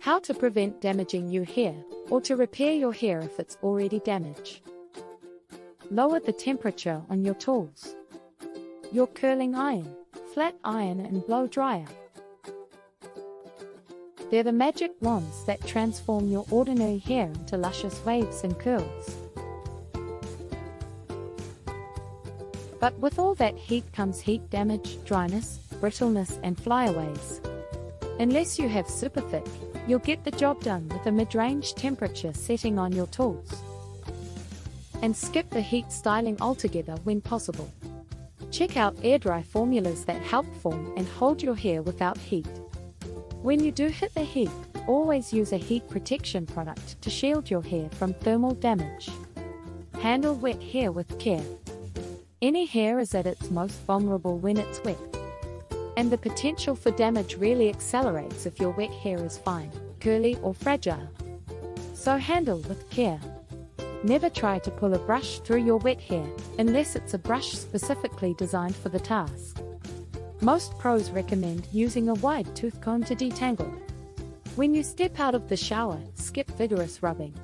How to prevent damaging your hair, or to repair your hair if it's already damaged. Lower the temperature on your tools. Your curling iron, flat iron and blow dryer. They're the magic wands that transform your ordinary hair into luscious waves and curls. But with all that heat comes heat damage, dryness, brittleness and flyaways. Unless you have super thick, you'll get the job done with a mid-range temperature setting on your tools. And skip the heat styling altogether when possible. Check out air-dry formulas that help form and hold your hair without heat. When you do hit the heat, always use a heat protection product to shield your hair from thermal damage. Handle wet hair with care. Any hair is at its most vulnerable when it's wet. And the potential for damage really accelerates if your wet hair is fine, curly or fragile. So handle with care. Never try to pull a brush through your wet hair, unless it's a brush specifically designed for the task. Most pros recommend using a wide tooth comb to detangle. When you step out of the shower, skip vigorous rubbing.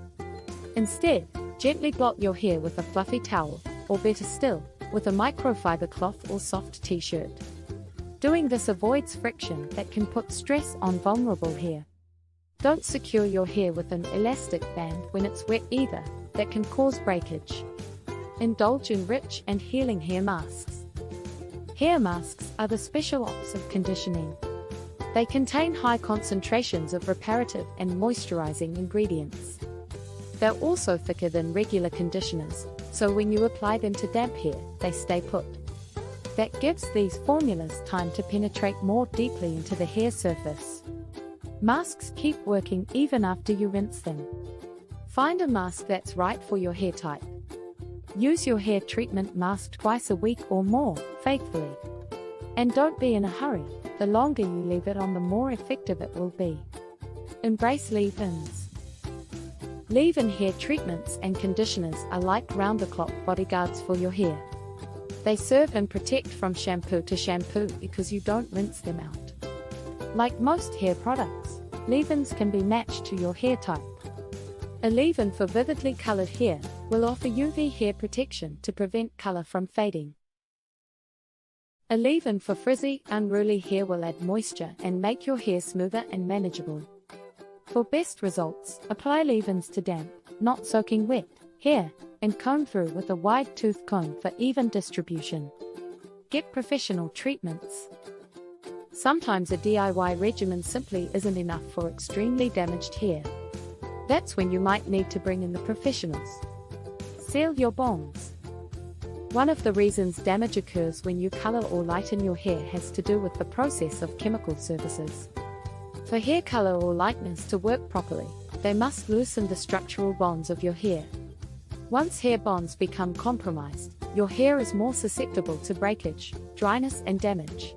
Instead, gently blot your hair with a fluffy towel, or better still, with a microfiber cloth or soft t-shirt. Doing this avoids friction that can put stress on vulnerable hair. Don't secure your hair with an elastic band when it's wet either, that can cause breakage. Indulge in rich and healing hair masks. Hair masks are the special ops of conditioning. They contain high concentrations of reparative and moisturizing ingredients. They're also thicker than regular conditioners, so when you apply them to damp hair, they stay put. That gives these formulas time to penetrate more deeply into the hair surface. Masks keep working even after you rinse them. Find a mask that's right for your hair type. Use your hair treatment mask twice a week or more, faithfully. And don't be in a hurry, the longer you leave it on the more effective it will be. Embrace leave-ins. Leave-in hair treatments and conditioners are like round-the-clock bodyguards for your hair. They serve and protect from shampoo to shampoo because you don't rinse them out. Like most hair products, leave-ins can be matched to your hair type. A leave-in for vividly colored hair will offer UV hair protection to prevent color from fading. A leave-in for frizzy, unruly hair will add moisture and make your hair smoother and manageable. For best results, apply leave-ins to damp, not soaking wet, hair, and comb through with a wide tooth comb for even distribution. Get professional treatments. Sometimes a DIY regimen simply isn't enough for extremely damaged hair. That's when you might need to bring in the professionals. Seal your bonds. One of the reasons damage occurs when you color or lighten your hair has to do with the process of chemical services. For hair color or lightness to work properly, they must loosen the structural bonds of your hair. Once hair bonds become compromised, your hair is more susceptible to breakage, dryness and damage.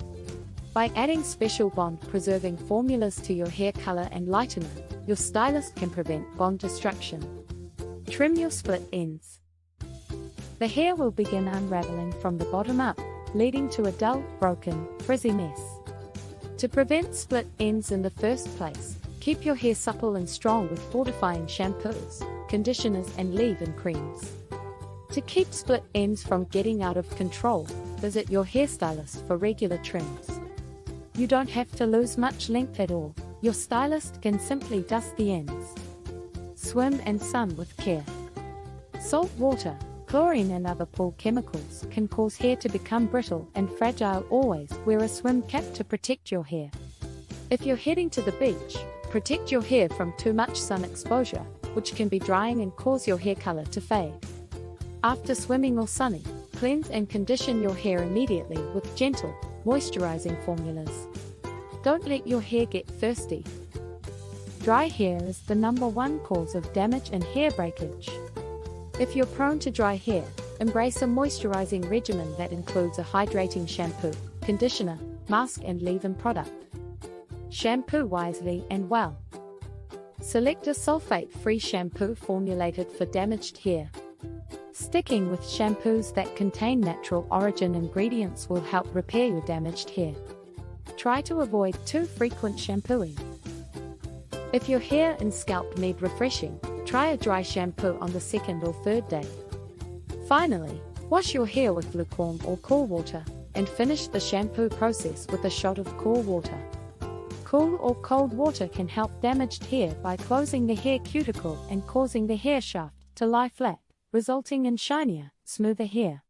By adding special bond-preserving formulas to your hair color and lightener, your stylist can prevent bond destruction. Trim your split ends. The hair will begin unraveling from the bottom up, leading to a dull, broken, frizzy mess. To prevent split ends in the first place, keep your hair supple and strong with fortifying shampoos, conditioners and leave-in creams. To keep split ends from getting out of control, visit your hairstylist for regular trims. You don't have to lose much length at all. Your stylist can simply dust the ends. Swim and sun with care. Salt water, chlorine and other pool chemicals can cause hair to become brittle and fragile. Always wear a swim cap to protect your hair. If you're heading to the beach, protect your hair from too much sun exposure, which can be drying and cause your hair color to fade. After swimming or sunning, cleanse and condition your hair immediately with gentle, moisturizing formulas. Don't let your hair get thirsty. Dry hair is the #1 cause of damage and hair breakage. If you're prone to dry hair, embrace a moisturizing regimen that includes a hydrating shampoo, conditioner, mask and leave-in product. Shampoo wisely and well. Select a sulfate-free shampoo formulated for damaged hair. Sticking with shampoos that contain natural origin ingredients will help repair your damaged hair. Try to avoid too frequent shampooing. If your hair and scalp need refreshing, try a dry shampoo on the second or third day. Finally, wash your hair with lukewarm or cool water, and finish the shampoo process with a shot of cool water. Cool or cold water can help damaged hair by closing the hair cuticle and causing the hair shaft to lie flat, resulting in shinier, smoother hair.